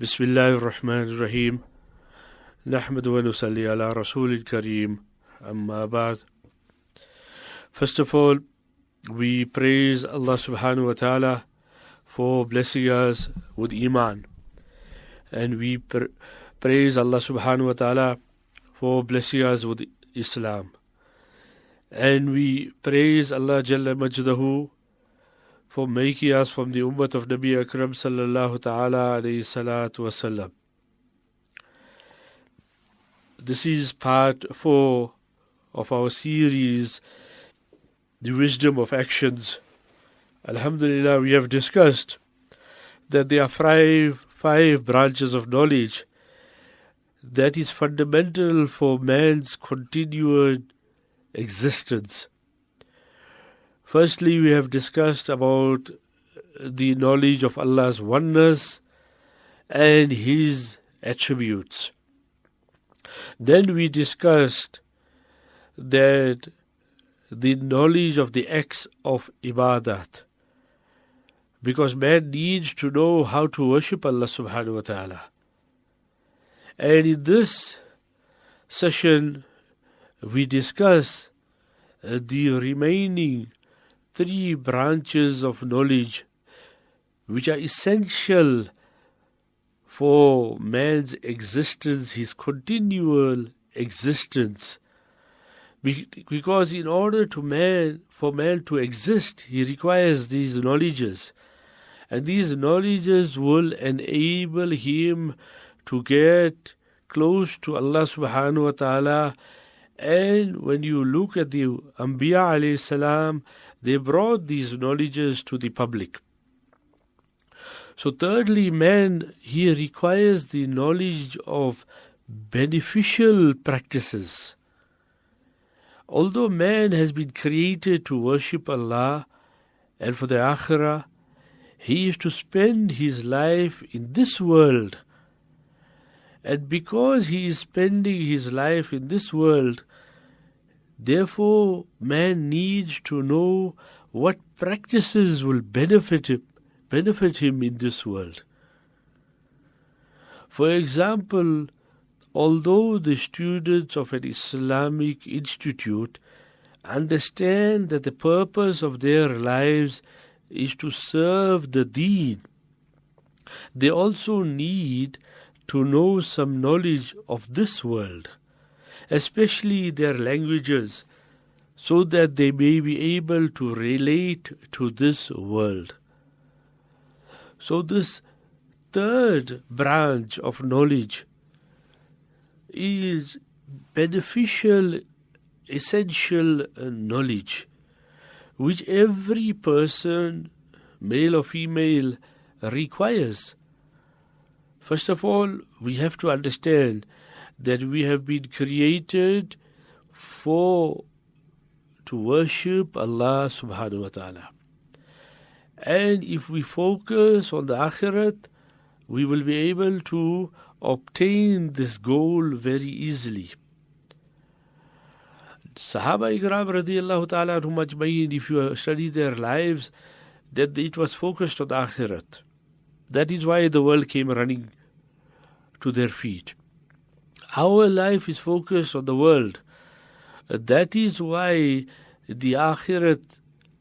بسم الله الرحمن الرحيم نحمد ونصلي على رسول الكريم أما بعد. First of all, we praise Allah subhanahu wa ta'ala for blessing us with Iman, and we praise Allah subhanahu wa ta'ala for blessing us with Islam, and we praise Allah Jalla Majdahu for making us from the ummah of Nabi Akram sallallahu ta'ala alayhi salatu wasallam. This is part 4 of our series, The Wisdom of Actions. Alhamdulillah, we have discussed that there are five branches of knowledge that is fundamental for man's continued existence. Firstly, we have discussed about the knowledge of Allah's oneness and His attributes. Then we discussed that the knowledge of the acts of ibadat, because man needs to know how to worship Allah subhanahu wa ta'ala. And in this session, we discuss the remaining 3 branches of knowledge which are essential for man's existence, his continual existence. Because in order for man to exist, he requires these knowledges. And these knowledges will enable him to get close to Allah subhanahu wa ta'ala. And when you look at the Anbiya alayhi salam, they brought these knowledges to the public. So thirdly, man, he requires the knowledge of beneficial practices. Although man has been created to worship Allah and for the akhirah, he is to spend his life in this world. And because he is spending his life in this world, therefore man needs to know what practices will benefit him in this world. For example, although the students of an Islamic institute understand that the purpose of their lives is to serve the deen, they also need to know some knowledge of this world, especially their languages, so that they may be able to relate to this world. So this third branch of knowledge is beneficial, essential knowledge, which every person, male or female, requires. First of all, we have to understand that we have been created to worship Allah subhanahu wa ta'ala. And if we focus on the akhirat, we will be able to obtain this goal very easily. Sahaba Ikram radiyallahu ta'ala anhum ajma'in, if you study their lives, that it was focused on the akhirat. That is why the world came running to their feet. Our life is focused on the world. That is why the akhirat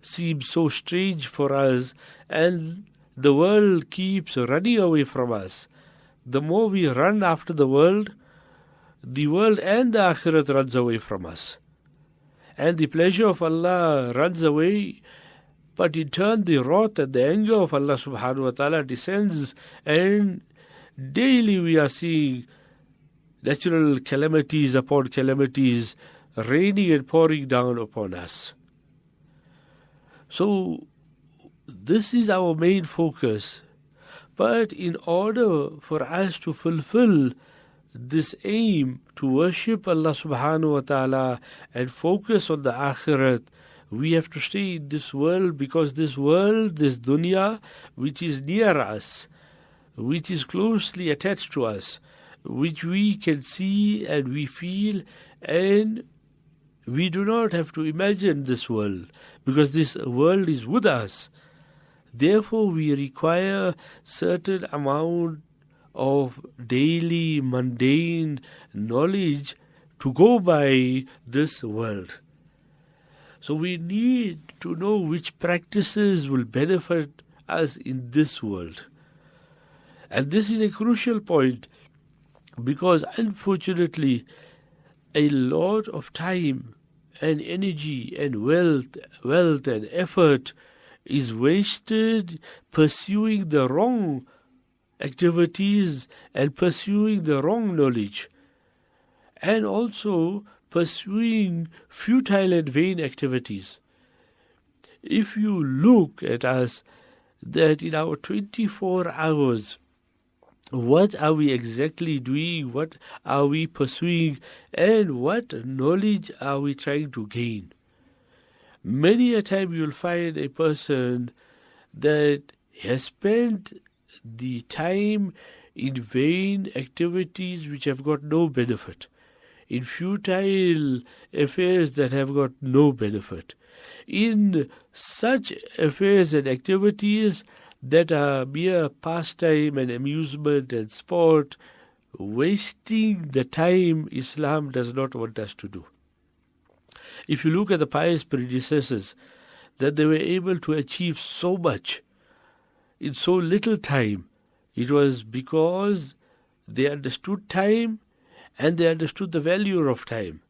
seems so strange for us, and the world keeps running away from us. The more we run after the world and the akhirat runs away from us. And the pleasure of Allah runs away, but in turn the wrath and the anger of Allah subhanahu wa ta'ala descends, and daily we are seeing natural calamities upon calamities raining and pouring down upon us. So this is our main focus. But in order for us to fulfill this aim to worship Allah subhanahu wa ta'ala and focus on the akhirat, we have to stay in this world, because this world, this dunya, which is near us, which is closely attached to us, which we can see and we feel, and we do not have to imagine this world, because this world is with us. Therefore, we require certain amount of daily mundane knowledge to go by this world. So we need to know which practices will benefit us in this world. And this is a crucial point because unfortunately a lot of time and energy and wealth and effort is wasted pursuing the wrong activities and pursuing the wrong knowledge, and also pursuing futile and vain activities. If you look at us, that in our 24 hours, what are we exactly doing? What are we pursuing? And what knowledge are we trying to gain? Many a time you'll find a person that has spent the time in vain activities which have got no benefit, in futile affairs that have got no benefit, in such affairs and activities that are mere pastime and amusement and sport, wasting the time Islam does not want us to do. If you look at the pious predecessors, that they were able to achieve so much in so little time, it was because they understood time and they understood the value of time.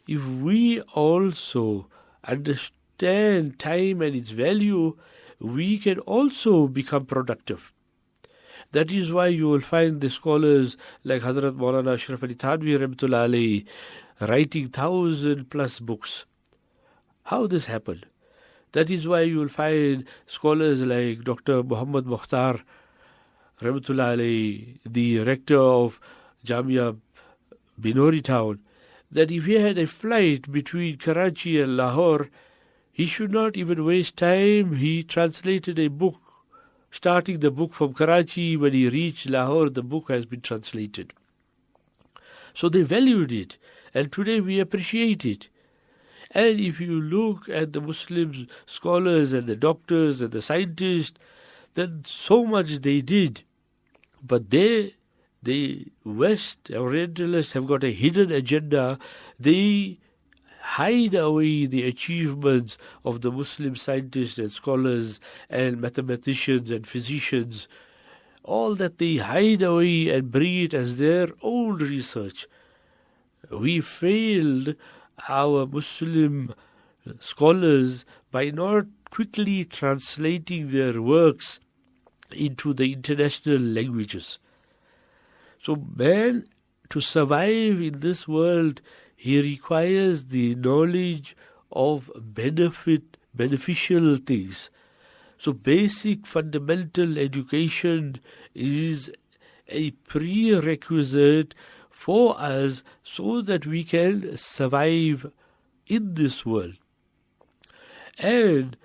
If we also understand time and its value, we can also become productive. That is why you will find the scholars like Hazrat Maulana Ashraf Ali Thanvi Rahmatullah Alayhi writing 1,000+ books. How this happened? That is why you will find scholars like Dr. Muhammad Mukhtar Rahmatullah Alayhi, the rector of Jamia Binori town, that if he had a flight between Karachi and Lahore, he should not even waste time. He translated a book, starting the book from Karachi. When he reached Lahore, the book has been translated. So they valued it, and today we appreciate it. And if you look at the Muslim scholars and the doctors and the scientists, then so much they did. But the West Orientalists have got a hidden agenda. They hide away the achievements of the Muslim scientists and scholars and mathematicians and physicians. All that they hide away and bring it as their own research. We failed our Muslim scholars by not quickly translating their works into the international languages. So man, to survive in this world, he requires the knowledge of beneficial things. So basic fundamental education is a prerequisite for us so that we can survive in this world. And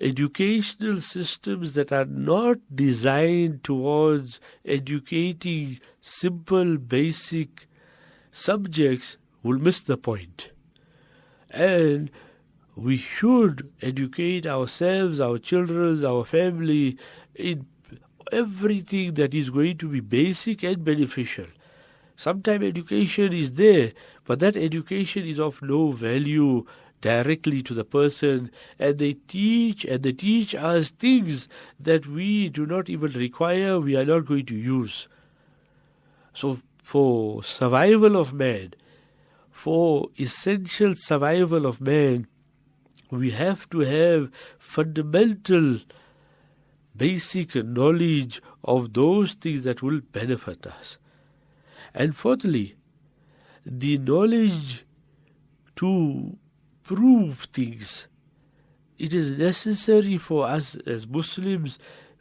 educational systems that are not designed towards educating simple, basic subjects will miss the point. And we should educate ourselves, our children, our family in everything that is going to be basic and beneficial. Sometimes education is there, but that education is of no value directly to the person, and they teach us things that we do not even require, we are not going to use. So for survival of man, for essential survival of man, we have to have fundamental, basic knowledge of those things that will benefit us. And fourthly, the knowledge to prove things. It is necessary for us as Muslims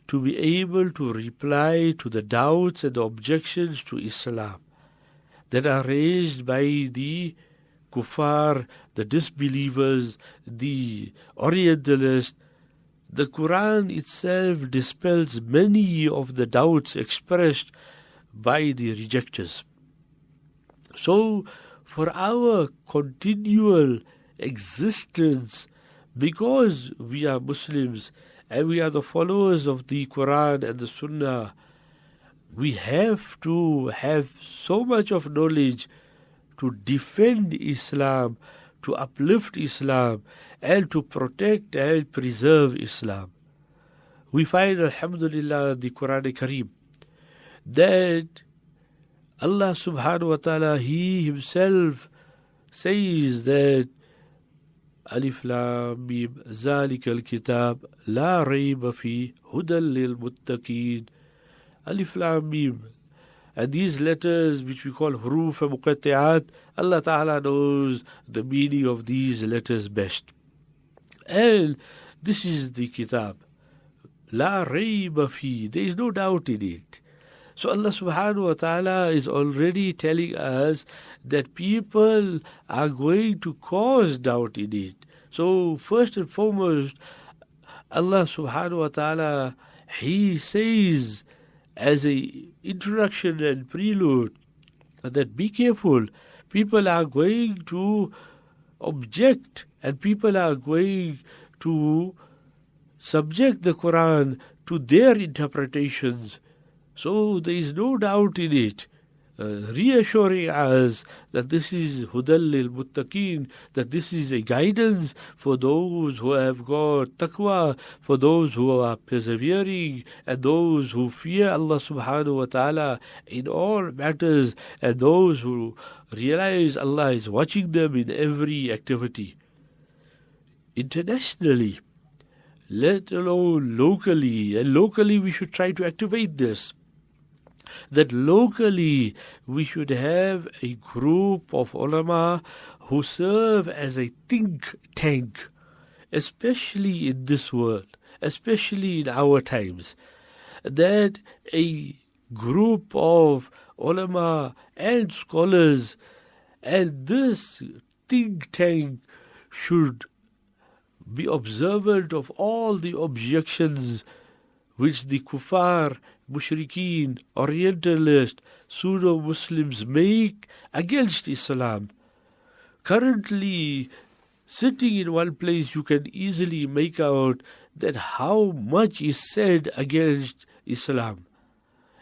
to be able to reply to the doubts and the objections to Islam that are raised by the kuffar, the disbelievers, the Orientalists. The Quran itself dispels many of the doubts expressed by the rejectors. So, for our continual existence, because we are Muslims and we are the followers of the Quran and the Sunnah, we have to have so much of knowledge to defend Islam, to uplift Islam, and to protect and preserve Islam. We find, alhamdulillah, the Quran Kareem, that Allah subhanahu wa ta'ala, He Himself says that Alif Lam Mim Zalikal Kitab La Rayba Fi Hudan Lil Muttaqeen. Alif Lam Mim. And these letters which we call Huruf and Muqatta'at, Allah Ta'ala knows the meaning of these letters best. And this is the Kitab. La Rayba Fi. There is no doubt in it. So Allah subhanahu wa ta'ala is already telling us that people are going to cause doubt in it. So first and foremost, Allah subhanahu wa ta'ala, He says as a introduction and prelude that be careful. People are going to object and people are going to subject the Quran to their interpretations. So there is no doubt in it, reassuring us that this is Hudal lil Muttaqeen, that this is a guidance for those who have got taqwa, for those who are persevering, and those who fear Allah subhanahu wa ta'ala in all matters, and those who realize Allah is watching them in every activity. Internationally, let alone locally, and locally we should try to activate this. That locally we should have a group of ulama who serve as a think tank, especially in this world, especially in our times. That a group of ulama and scholars, and this think tank should be observant of all the objections which the kuffar, mushrikeen, orientalists, pseudo-Muslims make against Islam. Currently, sitting in one place, you can easily make out that how much is said against Islam.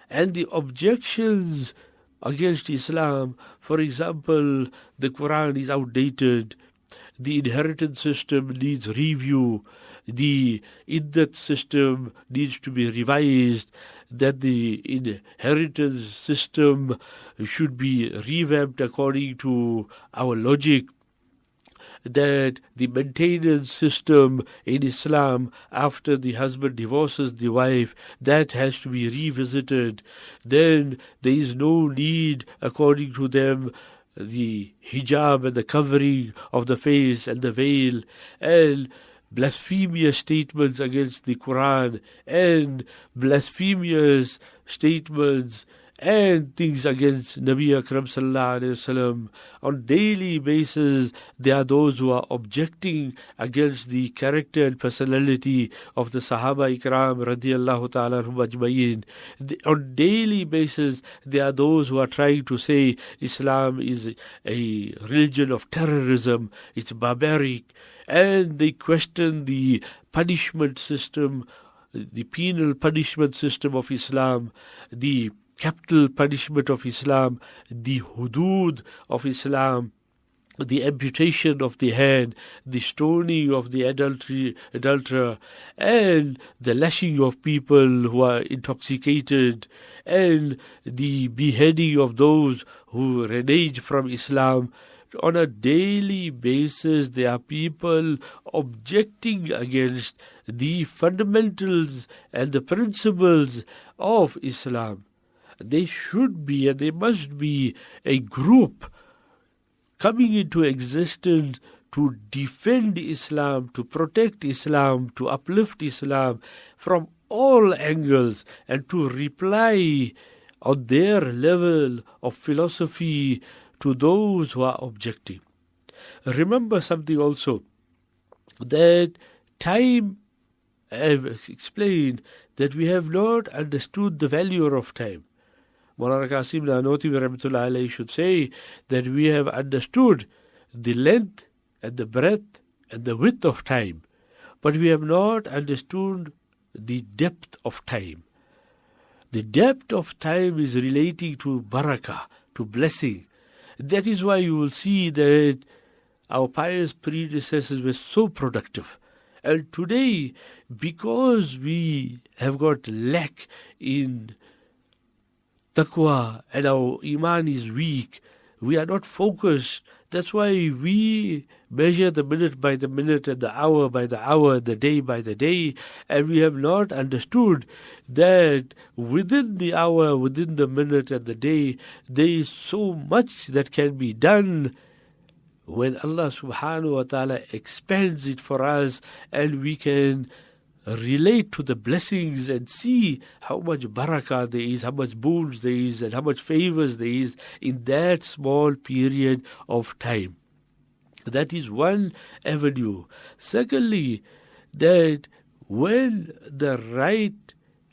And the objections against Islam, for example, the Quran is outdated, the inheritance system needs review, the iddat system needs to be revised, that the inheritance system should be revamped according to our logic, that the maintenance system in Islam after the husband divorces the wife, that has to be revisited. Then there is no need, according to them, the hijab and the covering of the face and the veil, and blasphemous statements against the Quran, and blasphemous statements and things against Nabi Akram sallallahu alaihi wasallam. On daily basis, there are those who are objecting against the character and personality of the Sahaba Ikram radiyallahu ta'ala anhum ajma'in. On daily basis, there are those who are trying to say Islam is a religion of terrorism, it's barbaric, and they question the punishment system, the penal punishment system of Islam, the capital punishment of Islam, the hudud of Islam, the amputation of the hand, the stoning of the adulterer, and the lashing of people who are intoxicated, and the beheading of those who renege from Islam. On a daily basis, there are people objecting against the fundamentals and the principles of Islam. There should be and there must be a group coming into existence to defend Islam, to protect Islam, to uplift Islam from all angles, and to reply on their level of philosophy to those who are objecting. Remember something also, that time, I have explained that we have not understood the value of time. Maulana Qasim Nanotwi rahmatullahi alayhi should say that we have understood the length and the breadth and the width of time, but we have not understood the depth of time. The depth of time is relating to barakah, to blessing. That is why you will see that our pious predecessors were so productive. And today, because we have got lack in taqwa and our iman is weak, we are not focused. That's why we measure the minute by the minute and the hour by the hour, the day by the day, and we have not understood that within the hour, within the minute and the day, there is so much that can be done when Allah subhanahu wa ta'ala expands it for us, and we can relate to the blessings and see how much barakah there is, how much boons there is, and how much favors there is in that small period of time. That is one avenue. Secondly, that when the right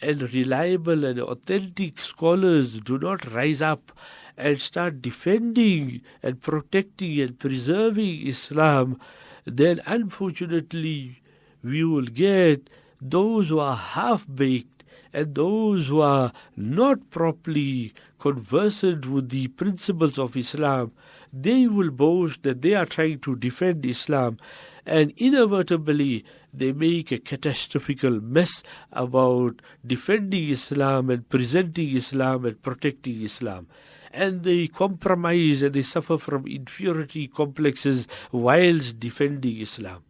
and reliable and authentic scholars do not rise up and start defending and protecting and preserving Islam, then unfortunately we will get those who are half-baked and those who are not properly conversant with the principles of Islam. They will boast that they are trying to defend Islam, and inevitably they make a catastrophical mess about defending Islam and presenting Islam and protecting Islam. And they compromise and they suffer from inferiority complexes whilst defending Islam.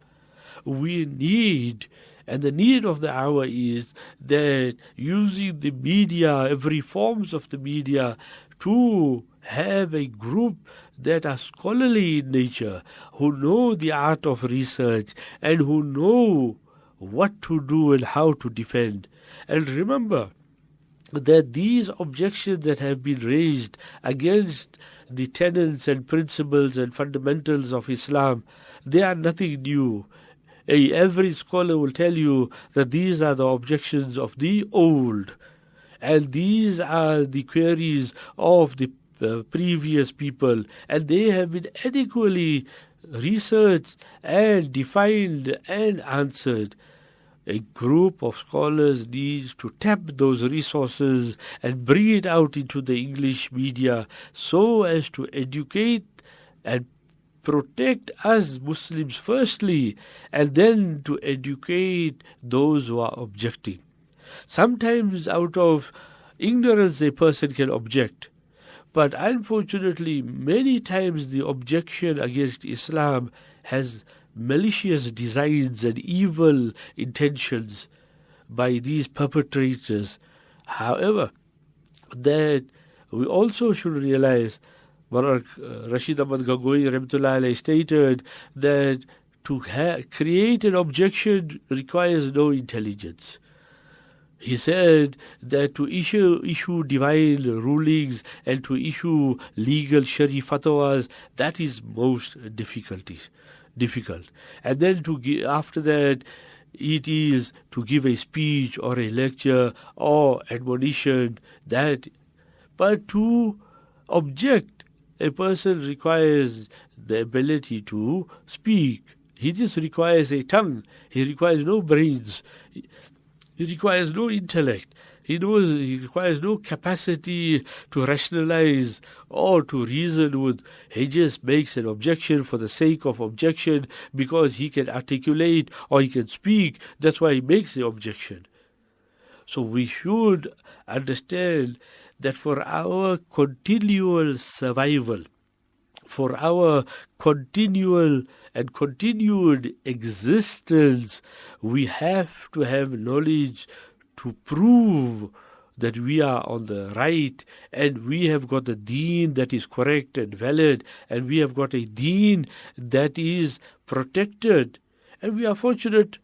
We need, and the need of the hour is that using the media, every forms of the media, to have a group that are scholarly in nature, who know the art of research and who know what to do and how to defend. And remember that these objections that have been raised against the tenets and principles and fundamentals of Islam, they are nothing new. Every scholar will tell you that these are the objections of the old, and these are the queries of the previous people, and they have been adequately researched and defined and answered. A group of scholars needs to tap those resources and bring it out into the English media so as to educate and protect us Muslims firstly, and then to educate those who are objecting. Sometimes out of ignorance a person can object, but unfortunately many times the objection against Islam has malicious designs and evil intentions by these perpetrators. However, that we also should realize, Rashid Ahmad Gangohi Rahmatullah Alayhi stated that to create an objection requires no intelligence. He said that to issue divine rulings and to issue legal Shari fatwas, that is most difficult. And then after that, it is to give a speech or a lecture or admonition. But to object, a person requires the ability to speak. He just requires a tongue. He requires no brains. He requires no intellect. He requires no capacity to rationalize or to reason with. He just makes an objection for the sake of objection because he can articulate or he can speak. That's why he makes the objection. So we should understand that for our continual survival, for our continual and continued existence, we have to have knowledge to prove that we are on the right, and we have got a deen that is correct and valid, and we have got a deen that is protected. And we are fortunate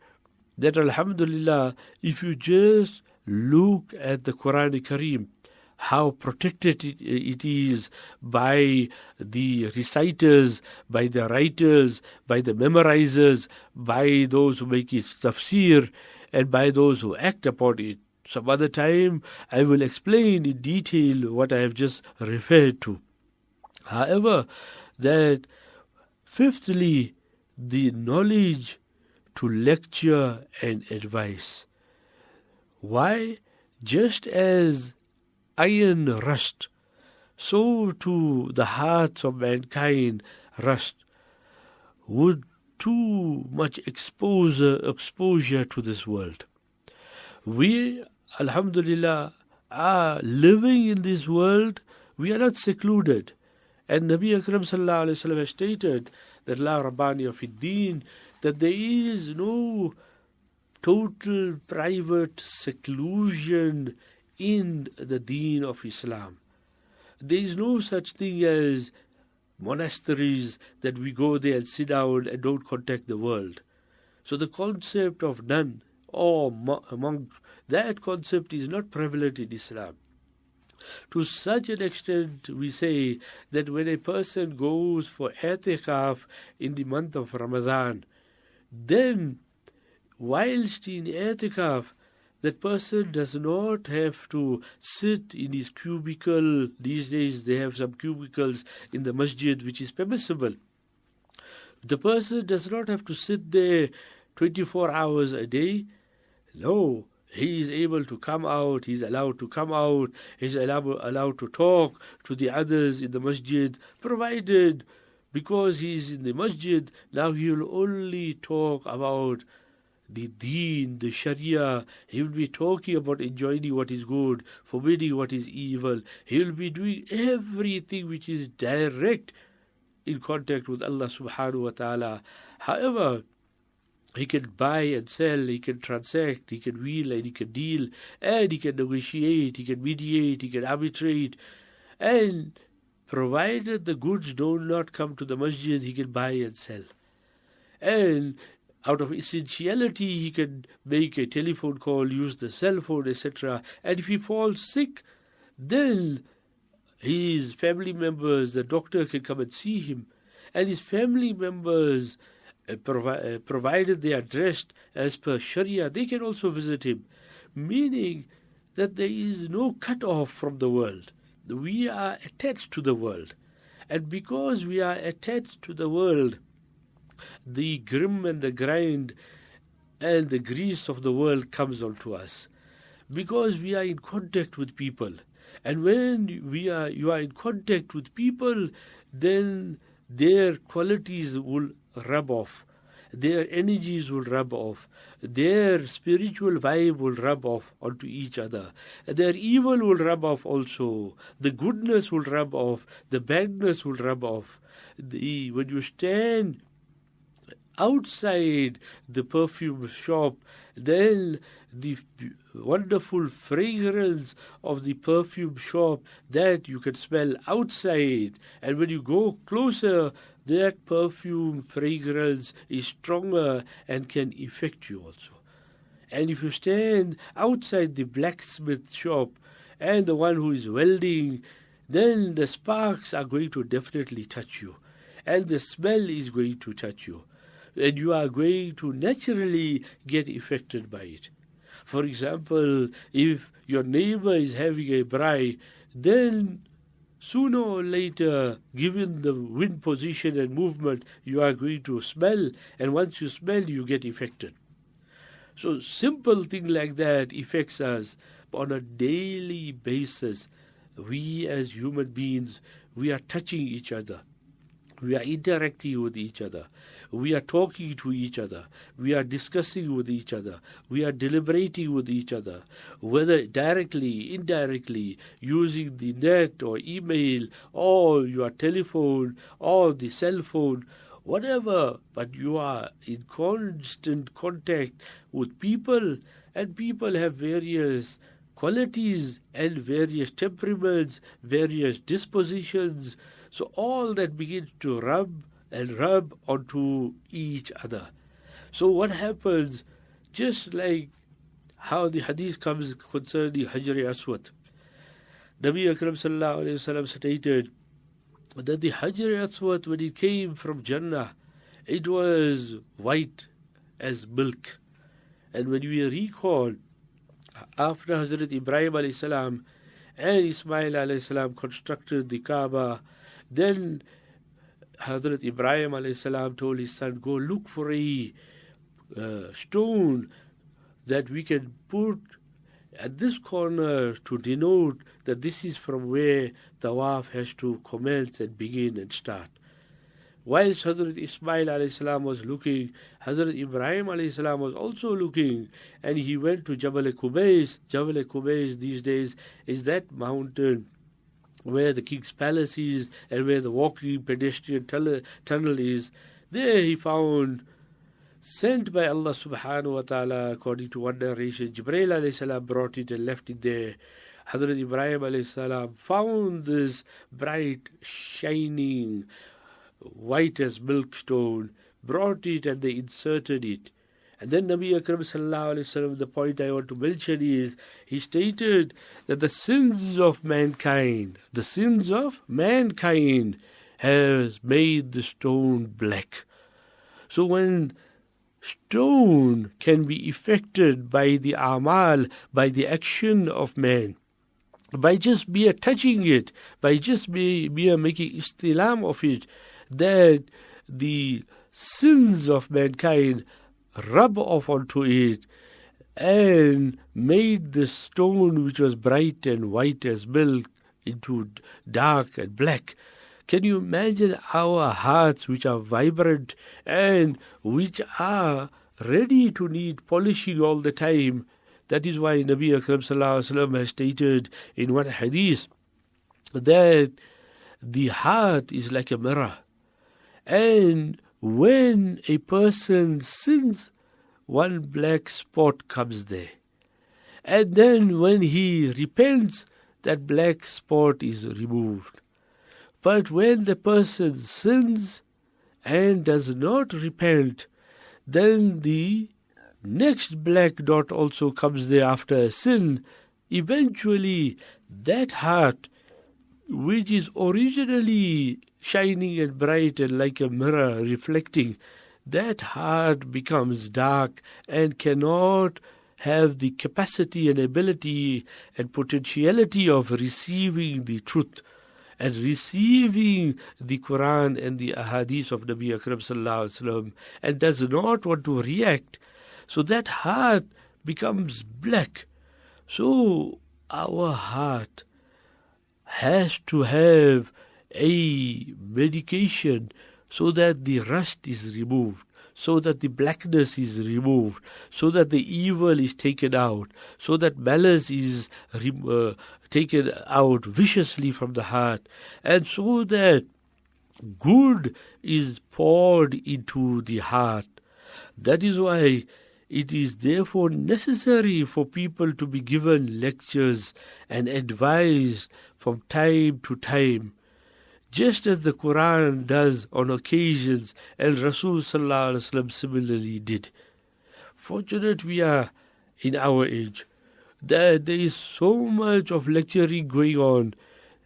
that, alhamdulillah, if you just look at the Quran-i-Kareem, how protected it is by the reciters, by the writers, by the memorizers, by those who make it tafsir, and by those who act upon it. Some other time I will explain in detail what I have just referred to. However, that fifthly, the knowledge to lecture and advise. Why? Just as iron rust, so too the hearts of mankind rust. Would too much exposure to this world. We, alhamdulillah, are living in this world. We are not secluded. And Nabi Akram sallallahu alayhi wa sallam has stated that La Rabbani of Deen, that there is no total private seclusion in the Deen of Islam. There is no such thing as monasteries that we go there and sit down and don't contact the world. So the concept of nun or monk, that concept is not prevalent in Islam. To such an extent, we say that when a person goes for i'tikaf in the month of Ramadan, then whilst in i'tikaf, that person does not have to sit in his cubicle. These days they have some cubicles in the masjid which is permissible. The person does not have to sit there 24 hours a day. No, he is able to come out, he is allowed to come out, he is allowed to talk to the others in the masjid, provided because he is in the masjid, now he will only talk about the deen, the sharia. He will be talking about enjoining what is good, forbidding what is evil. He will be doing everything which is direct in contact with Allah subhanahu wa ta'ala. However, he can buy and sell, he can transact, he can wheel and he can deal, and he can negotiate, he can mediate, he can arbitrate. And provided the goods do not come to the masjid, he can buy and sell. And out of essentiality, he can make a telephone call, use the cell phone, etc. And if he falls sick, then his family members, the doctor can come and see him. And his family members, provided they are dressed as per Sharia, they can also visit him. Meaning that there is no cut-off from the world. We are attached to the world. And because we are attached to the world, the grim and the grind and the grease of the world comes onto us. Because we are in contact with people. And when you are in contact with people, then their qualities will rub off. Their energies will rub off. Their spiritual vibe will rub off onto each other. Their evil will rub off also. The goodness will rub off. The badness will rub off. When you stand outside the perfume shop, then the wonderful fragrance of the perfume shop that you can smell outside, and when you go closer, that perfume fragrance is stronger and can affect you also. And if you stand outside the blacksmith shop and the one who is welding, then the sparks are going to definitely touch you, and the smell is going to touch you, and you are going to naturally get affected by it. For example, if your neighbor is having a braai, then sooner or later, given the wind position and movement, you are going to smell, and once you smell, you get affected. So simple thing like that affects us on a daily basis. We as human beings, we are touching each other. We are interacting with each other. We are talking to each other. We are discussing with each other. We are deliberating with each other, whether directly, indirectly, using the net or email or your telephone or the cell phone, whatever. But you are in constant contact with people, and people have various qualities and various temperaments, various dispositions. So all that begins to rub onto each other. So what happens, just like how the hadith comes concerning Hajar Aswad, Nabi Akram sallallahu alayhi wa sallam stated that the Hajar Aswad, when it came from Jannah, it was white as milk. And when we recall, after Hazrat Ibrahim alayhi salam and Ismail alayhi salam constructed the Kaaba, then Hazrat Ibrahim alayhi salam told his son, go look for a stone that we can put at this corner to denote that this is from where tawaf has to commence and begin and start. Whilst Hazrat Ismail alayhi salam was looking, Hazrat Ibrahim alayhi salam was also looking, and he went to Jabal Qubays. Jabal Qubays these days is that mountain where the king's palace is and where the walking pedestrian tunnel is. There he found, sent by Allah subhanahu wa ta'ala, according to one narration, Jibreel alayhi salam brought it and left it there. Hazrat Ibrahim alayhi salam found this bright, shining, white as milk stone, brought it and they inserted it. And then Nabi Akram sallallahu alayhi wasallam, the point I want to mention is, he stated that the sins of mankind has made the stone black. So when stone can be affected by the amal, by the action of man, by just mere touching it, by just mere making istilam of it, that the sins of mankind rub off onto it and made the stone which was bright and white as milk into dark and black. Can you imagine our hearts which are vibrant and which are ready to need polishing all the time? That is why Nabi Akram sallallahu alaihi wasallam has stated in one hadith that the heart is like a mirror. And when a person sins, one black spot comes there. And then when he repents, that black spot is removed. But when the person sins and does not repent, then the next black dot also comes there after a sin. Eventually, that heart, which is originally shining and bright and like a mirror reflecting, that heart becomes dark and cannot have the capacity and ability and potentiality of receiving the truth and receiving the Quran and the ahadith of Nabi Akram sallallahu alaihi wasallam, and does not want to react. So that heart becomes black. So our heart has to have a medication so that the rust is removed, so that the blackness is removed, so that the evil is taken out, so that malice is taken out viciously from the heart, and so that good is poured into the heart. That is why it is therefore necessary for people to be given lectures and advice from time to time, just as the Quran does on occasions, and Rasul sallallahu alaihi wasallam similarly did. Fortunate we are in our age that there is so much of lecturing going on,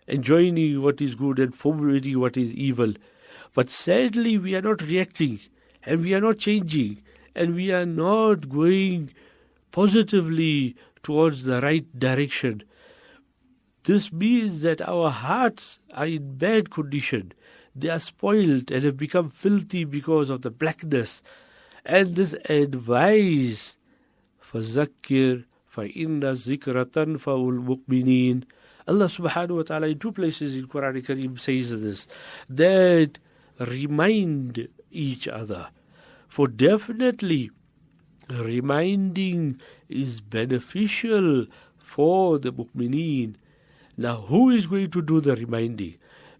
enjoining what is good and forbidding what is evil. But sadly we are not reacting, and we are not changing, and we are not going positively towards the right direction. This means that our hearts are in bad condition. They are spoiled and have become filthy because of the blackness. And this advice, فَذَكِّرْ فَإِنَّ الذِّكْرَ تَنْفَعُ الْمُؤْمِنِينَ. Allah subhanahu wa ta'ala in two places in Quran Kareem says this, that remind each other. For definitely reminding is beneficial for the mu'mineen. Now, who is going to do the reminding?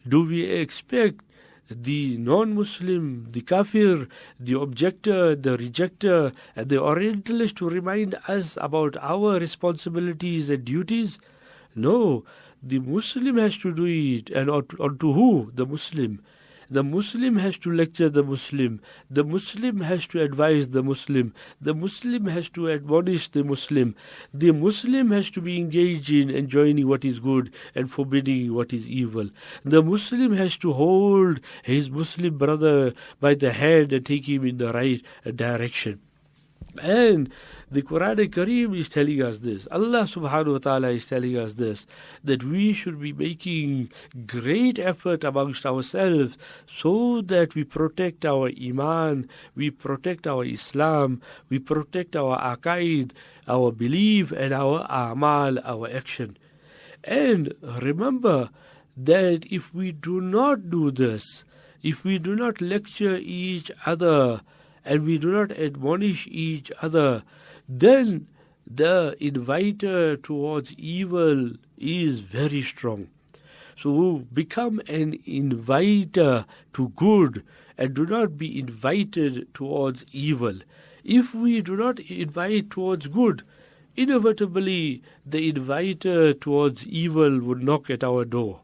Do we expect the non-Muslim, the kafir, the objector, the rejecter, and the orientalist to remind us about our responsibilities and duties? No, the Muslim has to do it. And onto who? The Muslim. The Muslim has to lecture the Muslim. The Muslim has to advise the Muslim. The Muslim has to admonish the Muslim. The Muslim has to be engaged in enjoining what is good and forbidding what is evil. The Muslim has to hold his Muslim brother by the hand and take him in the right direction. And The Quran Kareem is telling us this. Allah subhanahu wa ta'ala is telling us this, that we should be making great effort amongst ourselves so that we protect our iman, we protect our Islam, we protect our aqaid, our belief, and our amal, our action. And remember that if we do not do this, if we do not lecture each other and we do not admonish each other, then the inviter towards evil is very strong. So become an inviter to good and do not be invited towards evil. If we do not invite towards good, inevitably the inviter towards evil would knock at our door.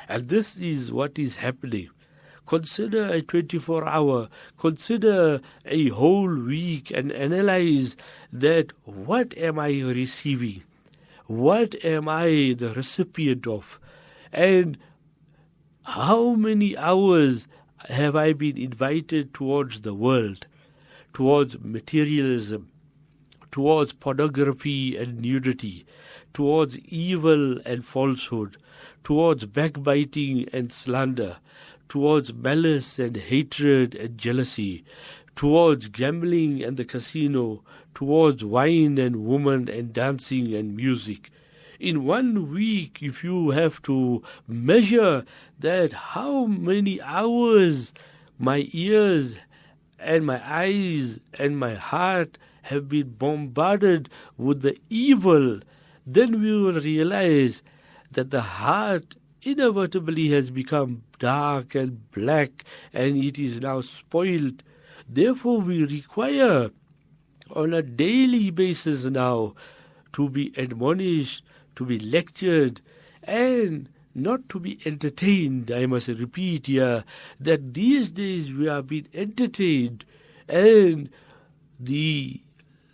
And this is what is happening. Consider a 24-hour, consider a whole week and analyze that what am I receiving? What am I the recipient of? And how many hours have I been invited towards the world, towards materialism, towards pornography and nudity, towards evil and falsehood, towards backbiting and slander, towards malice and hatred and jealousy, towards gambling and the casino, towards wine and woman and dancing and music. In 1 week, if you have to measure that, how many hours my ears and my eyes and my heart have been bombarded with the evil, then we will realize that the heart inevitably has become dark and black, and it is now spoiled. Therefore, we require on a daily basis now to be admonished, to be lectured, and not to be entertained. I must repeat here that these days we are being entertained, and the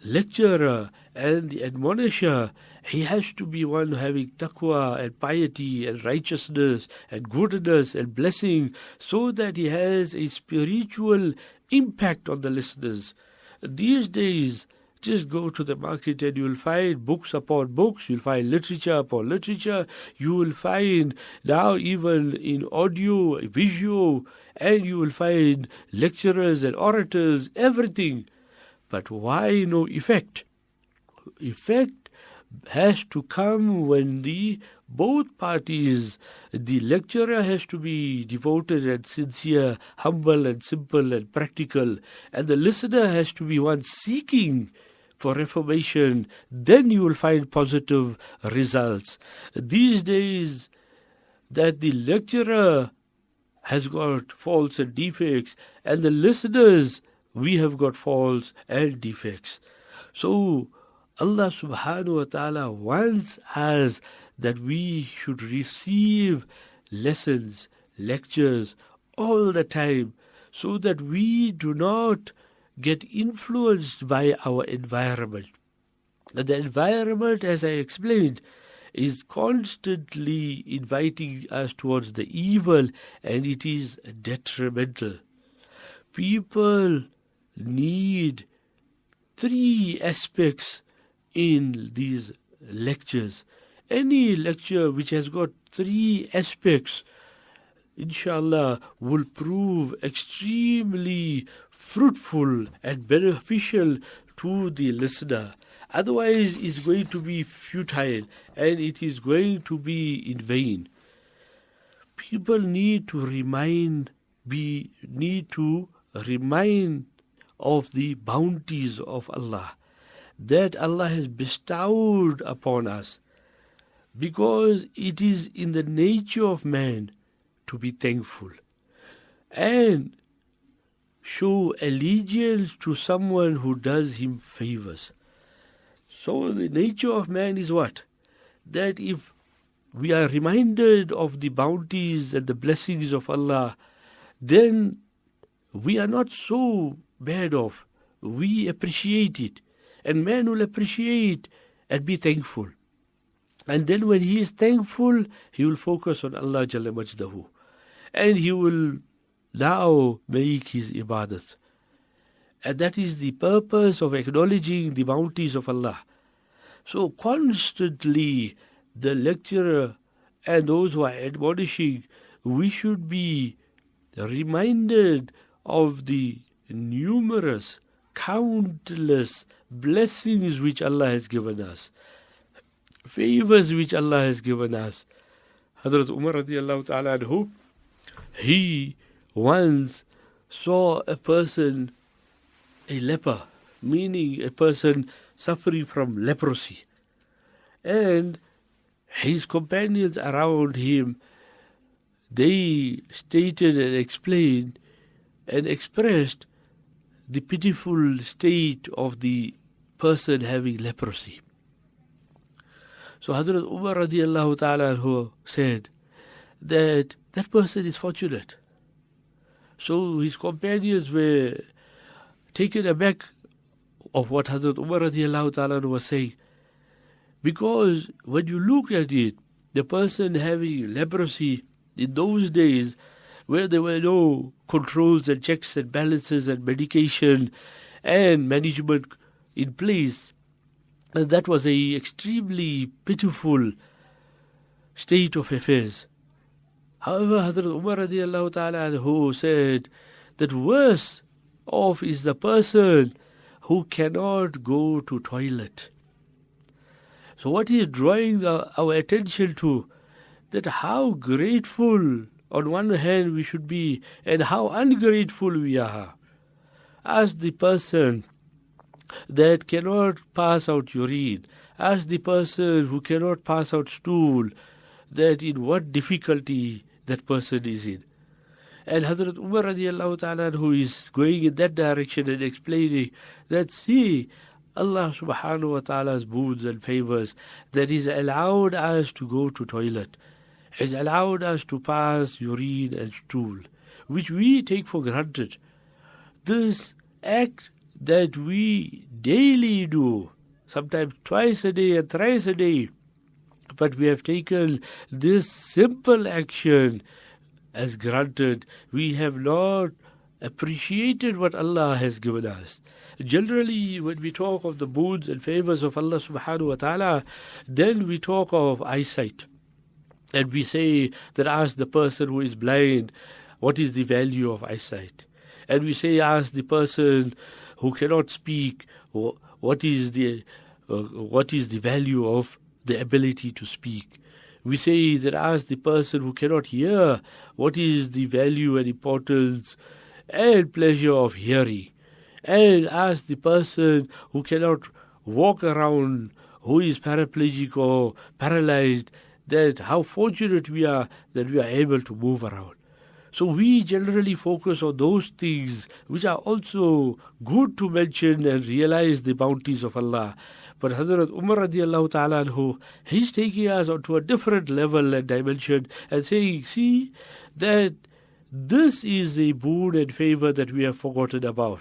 lecturer and the admonisher, he has to be one having taqwa and piety and righteousness and goodness and blessing, so that he has a spiritual impact on the listeners. These days, just go to the market and you will find books upon books, you will find literature upon literature, you will find now even in audio, video, and you will find lecturers and orators, everything. But why no effect? Effect has to come when both parties, the lecturer has to be devoted and sincere, humble and simple and practical, and the listener has to be one seeking for reformation. Then you will find positive results. These days, that the lecturer has got faults and defects, and the listeners, we have got faults and defects. So Allah subhanahu wa ta'ala wants us that we should receive lessons, lectures all the time, so that we do not get influenced by our environment. And the environment, as I explained, is constantly inviting us towards the evil, and it is detrimental. People need 3 aspects in these lectures. Any lecture which has got 3 aspects, inshallah, will prove extremely fruitful and beneficial to the listener. Otherwise, it's going to be futile and it is going to be in vain. People need to remind of the bounties of Allah that Allah has bestowed upon us, because it is in the nature of man to be thankful and show allegiance to someone who does him favors. So the nature of man is what? That if we are reminded of the bounties and the blessings of Allah, then we are not so bad off. We appreciate it. And man will appreciate and be thankful. And then when he is thankful, he will focus on Allah Jalla Majdahu. And he will now make his ibadat. And that is the purpose of acknowledging the bounties of Allah. So constantly the lecturer and those who are admonishing, we should be reminded of the numerous, countless blessings which Allah has given us, favors which Allah has given us. Hazrat Umar radiallahu ta'ala anhu, he once saw a person, a leper, meaning a person suffering from leprosy. And his companions around him, they stated and explained and expressed the pitiful state of the person having leprosy. So Hazrat Umar radiallahu ta'ala anhu said that that person is fortunate. So his companions were taken aback of what Hazrat Umar radiallahu ta'ala anhu was saying. Because when you look at it, the person having leprosy in those days, where there were no controls and checks and balances and medication and management in place, and that was a extremely pitiful state of affairs. However, Hazrat Umar radiallahu ta'ala anhu said that worse off is the person who cannot go to toilet. So what he is drawing our attention to, that how grateful on one hand we should be and how ungrateful we are. Ask the person that cannot pass out urine, ask the person who cannot pass out stool, that in what difficulty that person is in. And Hazrat Umar radiallahu ta'ala who is going in that direction and explaining that, see, Allah subhanahu wa ta'ala's boons and favors, that He's allowed us to go to toilet, has allowed us to pass urine and stool, which we take for granted. This act that we daily do, sometimes twice a day and thrice a day, but we have taken this simple action as granted. We have not appreciated what Allah has given us. Generally, when we talk of the boons and favors of Allah subhanahu wa ta'ala, then we talk of eyesight. And we say that ask the person who is blind, what is the value of eyesight? And we say ask the person who cannot speak, what is the value of the ability to speak? We say that ask the person who cannot hear, what is the value and importance and pleasure of hearing? And ask the person who cannot walk around, who is paraplegic or paralyzed, that how fortunate we are that we are able to move around. So we generally focus on those things which are also good to mention and realize the bounties of Allah. But Hazrat Umar radiallahu ta'ala anhu, he's taking us onto a different level and dimension and saying, see, that this is a boon and favor that we have forgotten about.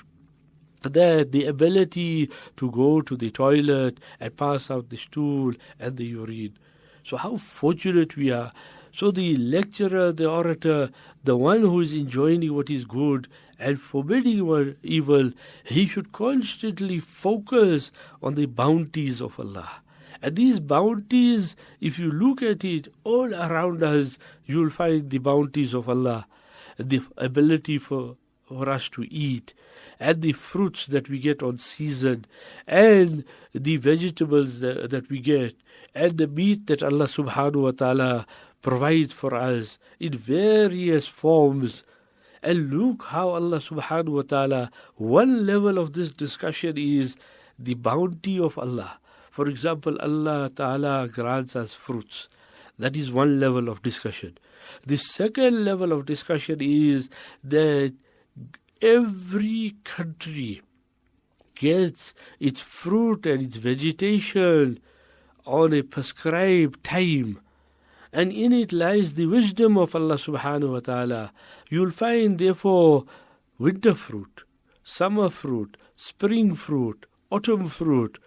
That the ability to go to the toilet and pass out the stool and the urine. So how fortunate we are. So the lecturer, the orator, the one who is enjoining what is good and forbidding what evil, he should constantly focus on the bounties of Allah. And these bounties, if you look at it all around us, you will find the bounties of Allah, the ability for us to eat, and the fruits that we get on season, and the vegetables that we get, and the meat that Allah subhanahu wa ta'ala provides for us in various forms. And look how Allah subhanahu wa ta'ala, one level of this discussion is the bounty of Allah. For example, Allah ta'ala grants us fruits. That is one level of discussion. The second level of discussion is that every country gets its fruit and its vegetation on a prescribed time. And in it lies the wisdom of Allah subhanahu wa ta'ala. You'll find therefore winter fruit, summer fruit, spring fruit, autumn fruit.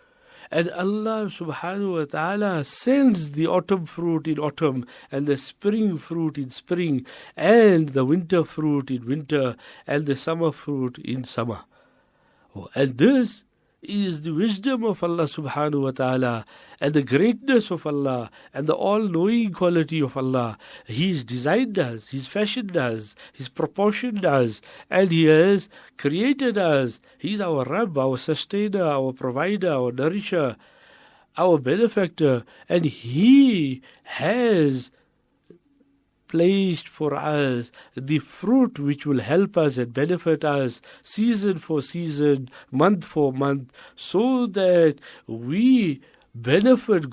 And Allah subhanahu wa ta'ala sends the autumn fruit in autumn and the spring fruit in spring and the winter fruit in winter and the summer fruit in summer. And this is the wisdom of Allah subhanahu wa ta'ala and the greatness of Allah and the all-knowing quality of Allah. He's designed us, He's fashioned us, He's proportioned us, and He has created us. He's our Rabb, our sustainer, our provider, our nourisher, our benefactor, and He has placed for us the fruit which will help us and benefit us season for season, month for month, so that we benefit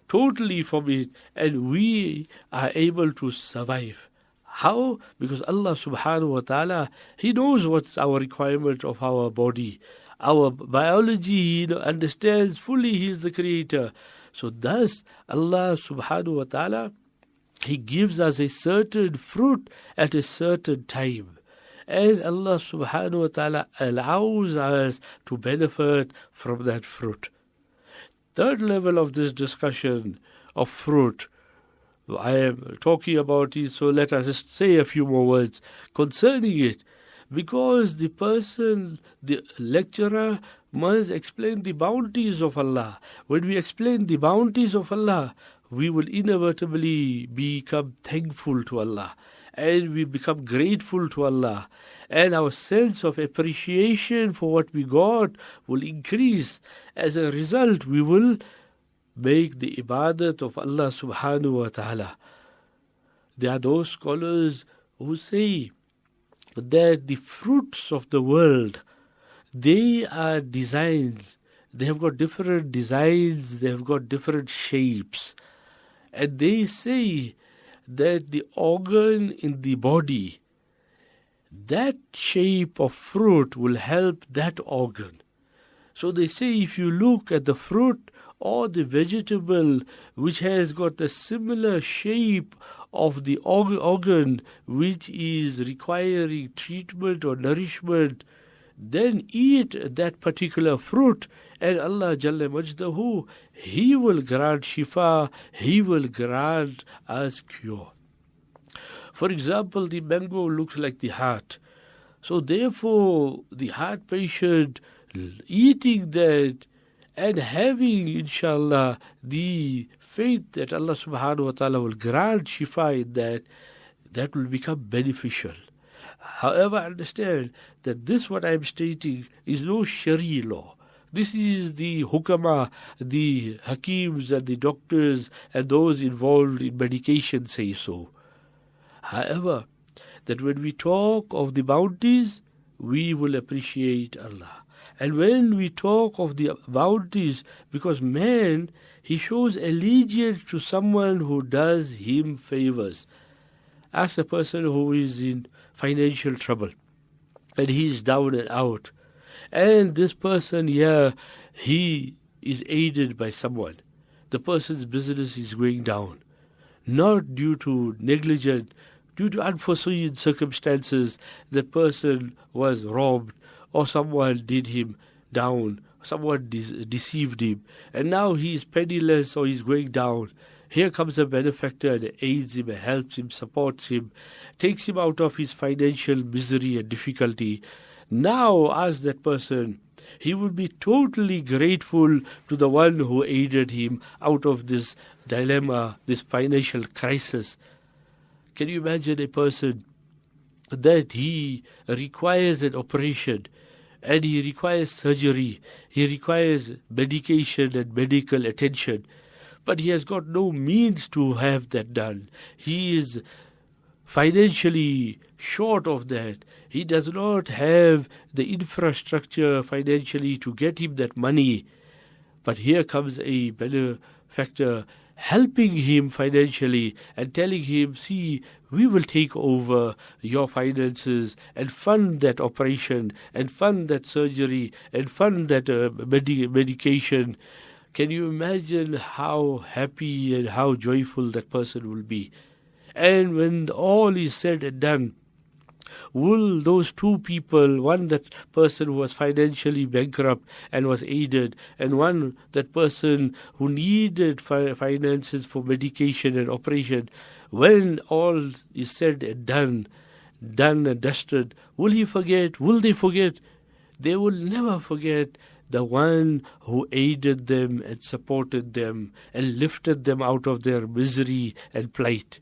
totally from it and we are able to survive. How? Because Allah subhanahu wa ta'ala, He knows what's our requirement of our body. Our biology, He understands fully. He is the creator. So thus, Allah subhanahu wa ta'ala, He gives us a certain fruit at a certain time. And Allah subhanahu wa ta'ala allows us to benefit from that fruit. Third level of this discussion of fruit, I am talking about it, so let us just say a few more words concerning it. Because the person, the lecturer, must explain the bounties of Allah. When we explain the bounties of Allah, we will inevitably become thankful to Allah, and we become grateful to Allah, and our sense of appreciation for what we got will increase. As a result, we will make the ibadat of Allah subhanahu wa ta'ala. There are those scholars who say that the fruits of the world, they are designs. They have got different designs, they have got different shapes. And they say that the organ in the body, that shape of fruit will help that organ. So they say if you look at the fruit or the vegetable which has got a similar shape of the organ which is requiring treatment or nourishment, then eat that particular fruit, and Allah Jalla Majdahu, He will grant shifa, He will grant us cure. For example, the mango looks like the heart. So therefore, the heart patient eating that and having, inshallah, the faith that Allah subhanahu wa ta'ala will grant shifa in that will become beneficial. However, understand that this what I am stating is no Shari law. This is the hukama, the hakims and the doctors and those involved in medication say so. However, that when we talk of the bounties, we will appreciate Allah. And when we talk of the bounties, because man, he shows allegiance to someone who does him favors. As a person who is in financial trouble and he is down and out, and this person here, he is aided by someone. The person's business is going down, not due to negligence, due to unforeseen circumstances. The person was robbed or someone did him down, someone deceived him, and now he is penniless or he's going down. Here comes a benefactor and aids him, helps him, supports him, takes him out of his financial misery and difficulty. Now, as that person, he will be totally grateful to the one who aided him out of this dilemma, this financial crisis. Can you imagine a person that he requires an operation and he requires surgery, he requires medication and medical attention, but he has got no means to have that done. He is financially short of that. He does not have the infrastructure financially to get him that money. But here comes a benefactor helping him financially and telling him, see, we will take over your finances and fund that operation and fund that surgery and fund that medication. Can you imagine how happy and how joyful that person will be? And when all is said and done, will those two people, one that person who was financially bankrupt and was aided, and one that person who needed finances for medication and operation, when all is said and done and dusted, will he forget? Will they forget they will never forget the one who aided them and supported them and lifted them out of their misery and plight.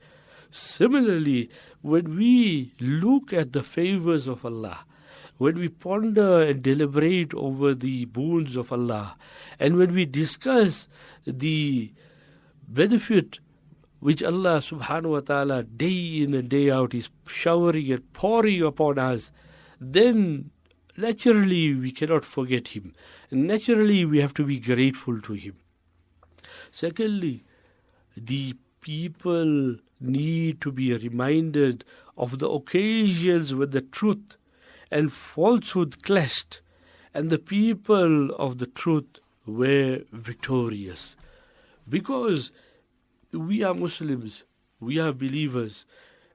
Similarly, when we look at the favors of Allah, when we ponder and deliberate over the boons of Allah, and when we discuss the benefit which Allah subhanahu wa ta'ala day in and day out is showering and pouring upon us, then naturally we cannot forget Him. Naturally we have to be grateful to Him. Secondly, the people need to be reminded of the occasions when the truth and falsehood clashed, and the people of the truth were victorious. Because we are Muslims, we are believers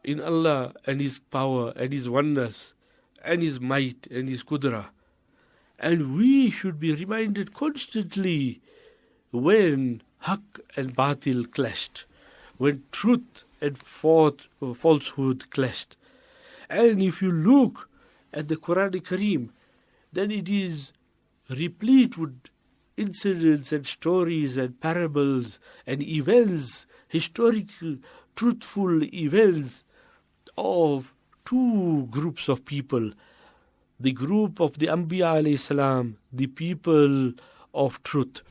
in Allah and His power and His oneness and His might and His qudra. And we should be reminded constantly when haqq and batil clashed, when truth and falsehood clashed. And if you look at the Quran Kareem, then it is replete with incidents and stories and parables and events, historical, truthful events of two groups of people. The group of the Anbiya alayhi salam, the people of truth,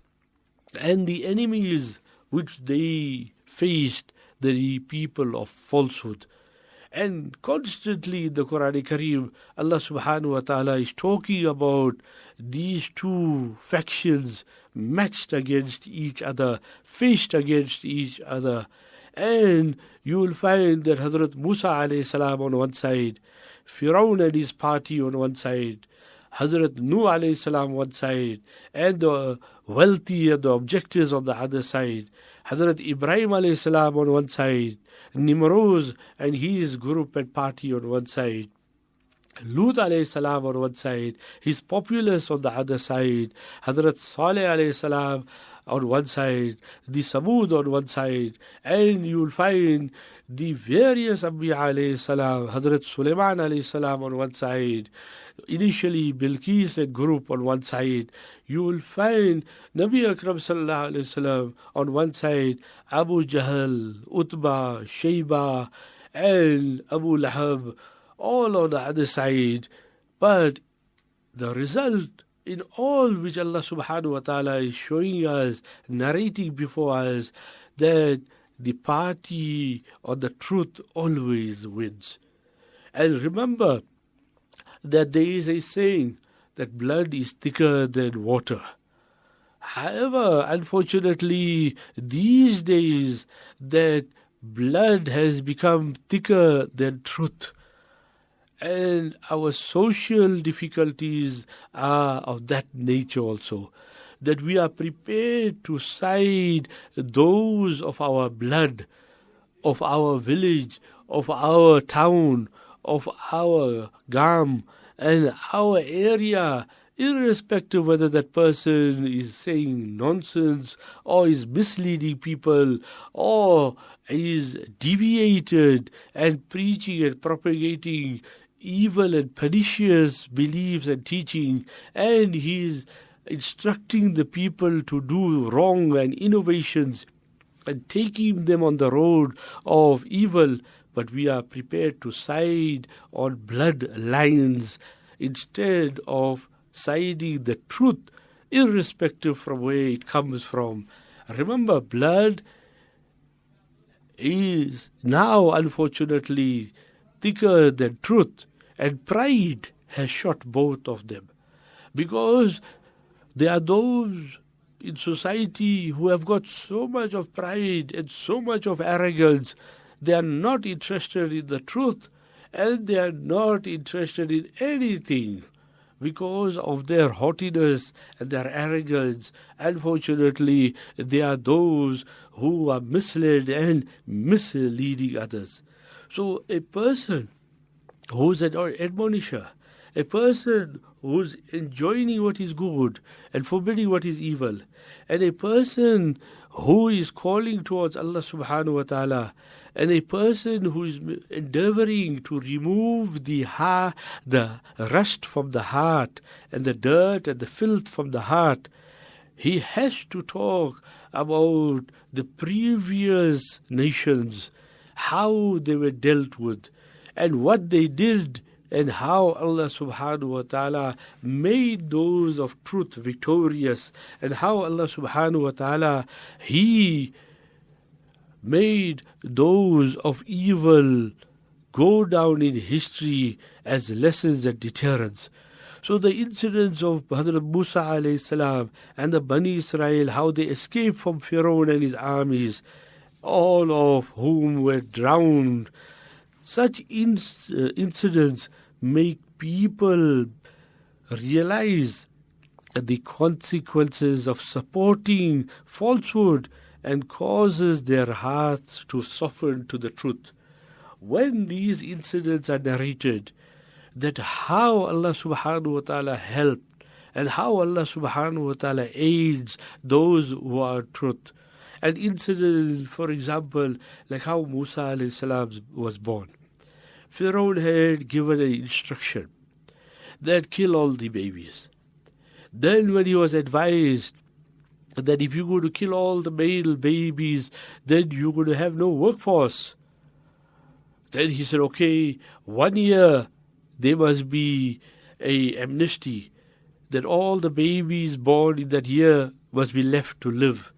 and the enemies which they faced, the people of falsehood. And constantly in the Quran Kareem, Allah subhanahu wa ta'ala is talking about these two factions matched against each other, faced against each other. And you will find that Hazrat Musa alayhi salam on one side, Firaun and his party on one side, Hazrat Nuh alayhi salam one side, and the wealthy and the objectives on the other side, Hazrat Ibrahim alayhi salam on one side, Nimrod and his group and party on one side, Lut alayhi salam on one side, his populace on the other side, Hazrat Saleh alayhi salam on one side, the Samud on one side, and you will find the various Anbiya alayhi salam, Hazrat Sulaiman alayhi salam on one side, initially Bilqis and group on one side. You will find Nabi Akram sallallahu alayhi wasallam on one side, Abu Jahl, Utbah, Shayba, and Abu Lahab, all on the other side. But the result in all which Allah subhanahu wa ta'ala is showing us, narrating before us, that the party on the truth always wins. And remember that there is a saying that blood is thicker than water. However, unfortunately, these days that blood has become thicker than truth. And our social difficulties are of that nature also, that we are prepared to side those of our blood, of our village, of our town, of our gam, and our area, irrespective whether that person is saying nonsense or is misleading people or is deviated and preaching and propagating evil and pernicious beliefs and teaching, and he is instructing the people to do wrong and innovations and taking them on the road of evil. But we are prepared to side on blood lines instead of siding the truth, irrespective from where it comes from. Remember, blood is now, unfortunately, thicker than truth, and pride has shot both of them. Because there are those in society who have got so much of pride and so much of arrogance, they are not interested in the truth, and they are not interested in anything because of their haughtiness and their arrogance. Unfortunately, they are those who are misled and misleading others. So a person who's an admonisher, a person who's enjoining what is good and forbidding what is evil, and a person who is calling towards Allah subhanahu wa ta'ala And a person who is endeavoring to remove the rust from the heart and the dirt and the filth from the heart, he has to talk about the previous nations, how they were dealt with, and what they did, and how Allah subhanahu wa ta'ala made those of truth victorious, and how Allah subhanahu wa ta'ala, He made those of evil go down in history as lessons and deterrents. So the incidents of Hazrat Musa alayhi salam and the Bani Israel, how they escaped from Pharaoh and his armies, all of whom were drowned, such incidents make people realize the consequences of supporting falsehood and causes their hearts to soften to the truth. When these incidents are narrated, that how Allah subhanahu wa ta'ala helped and how Allah subhanahu wa ta'ala aids those who are truth. An incident, for example, like how Musa alayhi salam was born. Pharaoh had given an instruction that kill all the babies. Then when he was advised that if you're going to kill all the male babies, then you're going to have no workforce. Then he said, okay, 1 year there must be a amnesty, that all the babies born in that year must be left to live.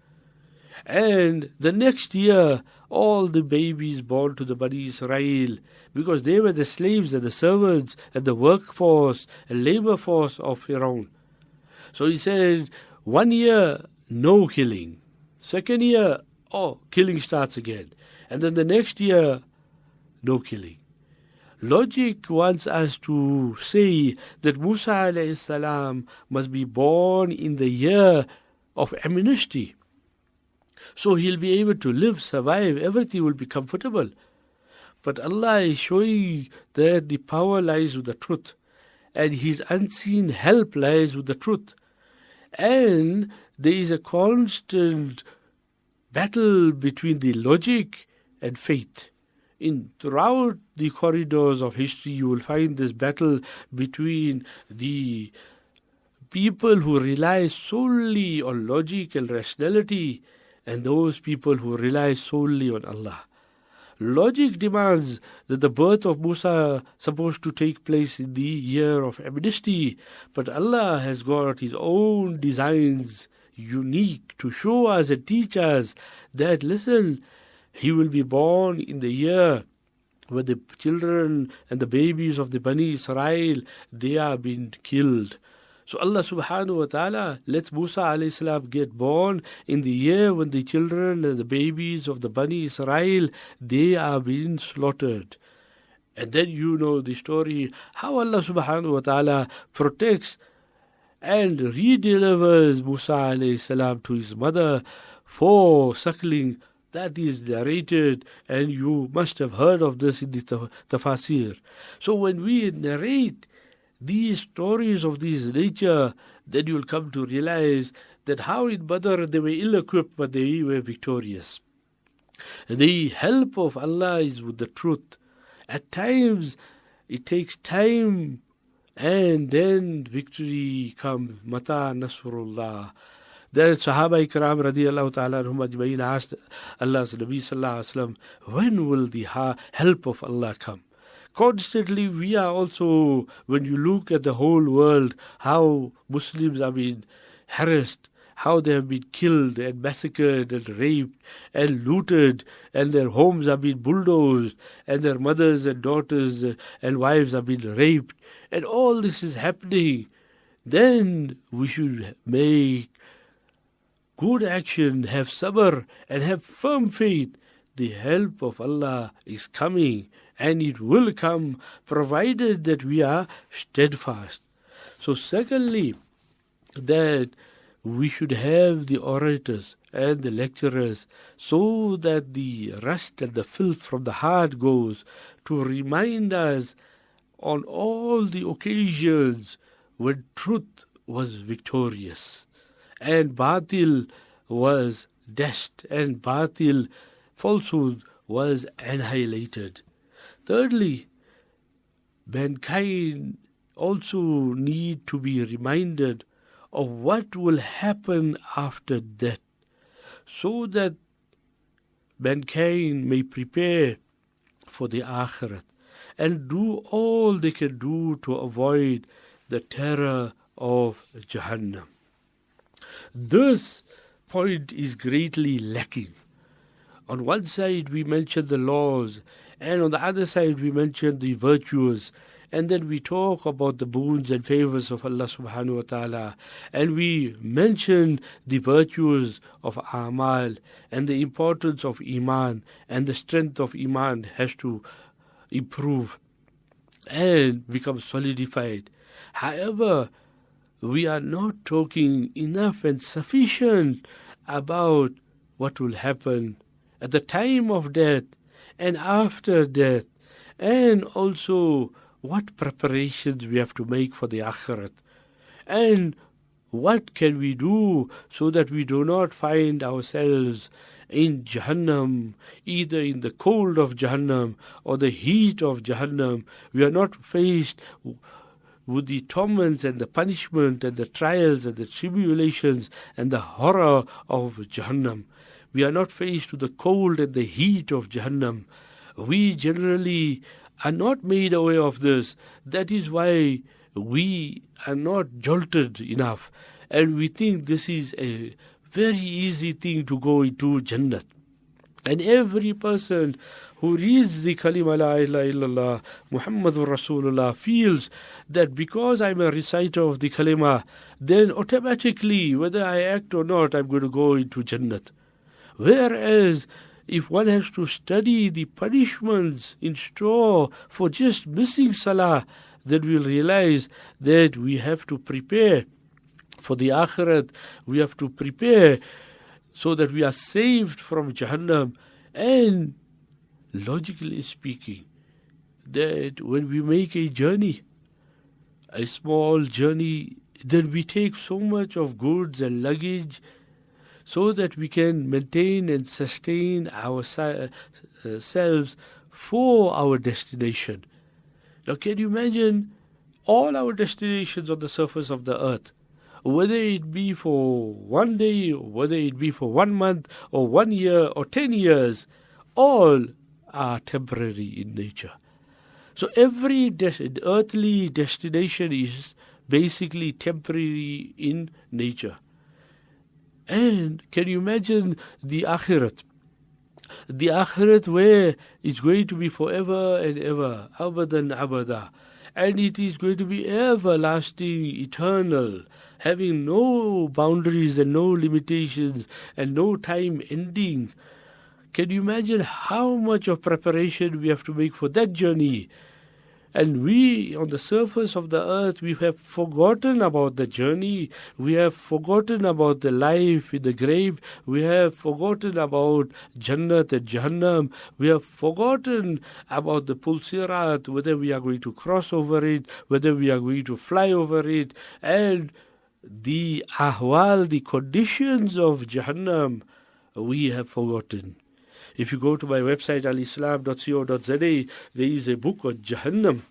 And the next year, all the babies born to the Bani Israel, because they were the slaves and the servants and the workforce and labor force of Pharaoh. So he said, 1 year, no killing. 2nd year, killing starts again. And then the next year, no killing. Logic wants us to say that Musa alayhi salam must be born in the year of amnesty. So he'll be able to live, survive, everything will be comfortable. But Allah is showing that the power lies with the truth, and His unseen help lies with the truth. And there is a constant battle between the logic and faith. Throughout the corridors of history, you will find this battle between the people who rely solely on logic and rationality and those people who rely solely on Allah. Logic demands that the birth of Musa supposed to take place in the year of amnesty, but Allah has got His own designs unique to show us and teach us that, listen, he will be born in the year when the children and the babies of the Bani Israel, they are being killed. So Allah subhanahu wa ta'ala lets Musa alayhi salam get born in the year when the children and the babies of the Bani Israel, they are being slaughtered. And then you know the story, how Allah subhanahu wa ta'ala protects and redelivers Musa alayhi salam to his mother for suckling. That is narrated, and you must have heard of this in the tafasir. So when we narrate these stories of this nature, then you will come to realize that how in Badr they were ill-equipped, but they were victorious. The help of Allah is with the truth. At times, it takes time, and then victory comes. Mata Nasrullah. Then Sahaba Ikram radiyallahu ta'ala anhum ajma'in asked Allah's Nabi sallallahu alayhi wa sallam, when will the help of Allah come? Constantly we are also, when you look at the whole world, how Muslims are being harassed, how they have been killed and massacred and raped and looted, and their homes are being bulldozed, and their mothers and daughters and wives are being raped, and all this is happening. Then we should make good action, have sabr, and have firm faith. The help of Allah is coming, and it will come, provided that we are steadfast. So secondly, that we should have the orators and the lecturers, so that the rust and the filth from the heart goes, to remind us on all the occasions when truth was victorious and batil was dashed, and batil, falsehood, was annihilated. Thirdly, mankind also need to be reminded of what will happen after death, so that mankind may prepare for the Akhirat and do all they can do to avoid the terror of Jahannam. This point is greatly lacking. On one side we mention the laws, and on the other side we mention the virtues, and then we talk about the boons and favors of Allah subhanahu wa ta'ala, and we mention the virtues of A'mal and the importance of Iman, and the strength of Iman has to improve and become solidified. However, we are not talking enough and sufficient about what will happen at the time of death and after death, and also what preparations we have to make for the Akhirat, and what can we do so that we do not find ourselves in Jahannam, either in the cold of Jahannam or the heat of Jahannam. We are not faced with the torments and the punishment and the trials and the tribulations and the horror of Jahannam. We are not faced with the cold and the heat of Jahannam. We generally are not made aware of this. That is why we are not jolted enough, and we think this is a very easy thing to go into Jannat. And every person who reads the Kalima La ilaha illallah Muhammadur Rasulullah feels that because I'm a reciter of the Kalima, then automatically, whether I act or not, I'm going to go into Jannat. Whereas if one has to study the punishments in store for just missing Salah, then we'll realize that we have to prepare for the Akhirat. We have to prepare so that we are saved from Jahannam. And logically speaking, that when we make a journey, a small journey, then we take so much of goods and luggage so that we can maintain and sustain ourselves for our destination. Now, can you imagine all our destinations on the surface of the earth, whether it be for one day, or whether it be for 1 month, or 1 year, or 10 years, all are temporary in nature. So every earthly destination is basically temporary in nature. And can you imagine the Akhirat? The Akhirat where it's going to be forever and ever, abadan abada. And it is going to be everlasting, eternal, having no boundaries and no limitations and no time ending. Can you imagine how much of preparation we have to make for that journey? And we, on the surface of the earth, we have forgotten about the journey. We have forgotten about the life in the grave. We have forgotten about Jannat and Jahannam. We have forgotten about the Pulsirat, whether we are going to cross over it, whether we are going to fly over it. And the ahwal, the conditions of Jahannam, we have forgotten. If you go to my website, alislam.co.za, there is a book on Jahannam.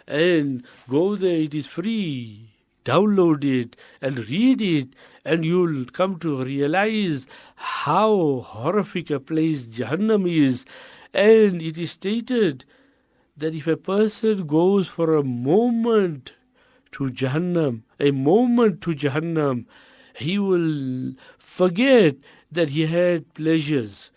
And go there, it is free. Download it and read it, and you'll come to realize how horrific a place Jahannam is. And it is stated that if a person goes for a moment to Jahannam, he will forget that he had pleasures.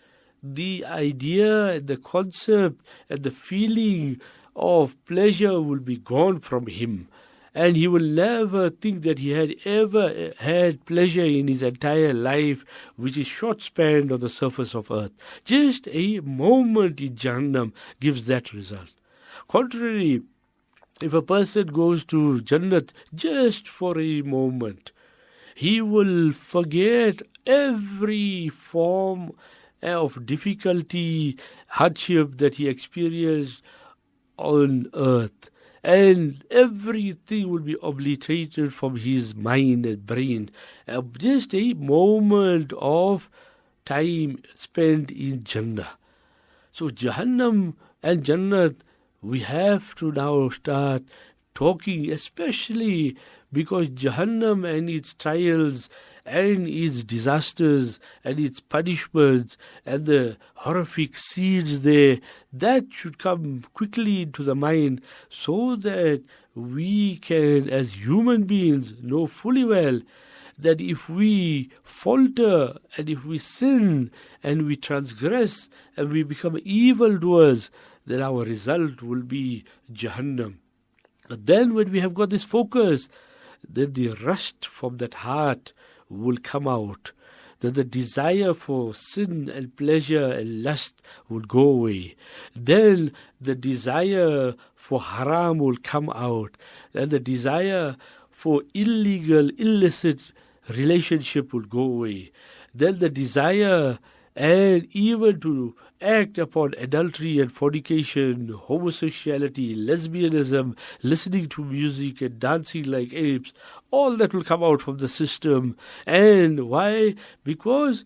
The idea, the concept, and the feeling of pleasure will be gone from him. And he will never think that he had ever had pleasure in his entire life, which is short span on the surface of earth. Just a moment in Jahannam gives that result. Contrary, if a person goes to Jannat just for a moment, he will forget every form of difficulty, hardship that he experienced on earth, and everything will be obliterated from his mind and brain. Just a moment of time spent in Jannah. So Jahannam and Jannat, we have to now start talking, especially because Jahannam and its trials and its disasters and its punishments and the horrific scenes there, that should come quickly into the mind so that we can, as human beings, know fully well that if we falter and if we sin and we transgress and we become evildoers, then our result will be Jahannam. But then when we have got this focus, then the rust from that heart will come out. Then the desire for sin and pleasure and lust will go away. Then the desire for haram will come out. And the desire for illegal, illicit relationship will go away. Then the desire and even to act upon adultery and fornication, homosexuality, lesbianism, listening to music and dancing like apes, all that will come out from the system. And why? Because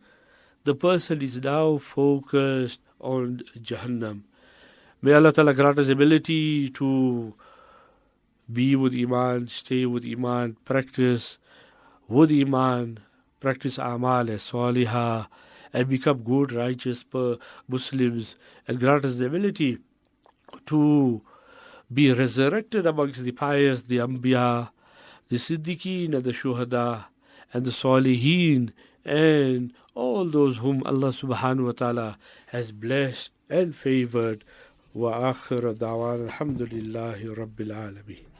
the person is now focused on Jahannam. May Allah Ta'ala grant us ability to be with Iman, stay with Iman, practice with Iman, practice A'mal as Salihah, and become good, righteous Muslims, and grant us the ability to be resurrected amongst the pious, the Anbiya, the Siddiqeen and the Shuhada, and the Salihin, and all those whom Allah subhanahu wa ta'ala has blessed and favored. Wa akhir da'wan alhamdulillahi rabbil alameen.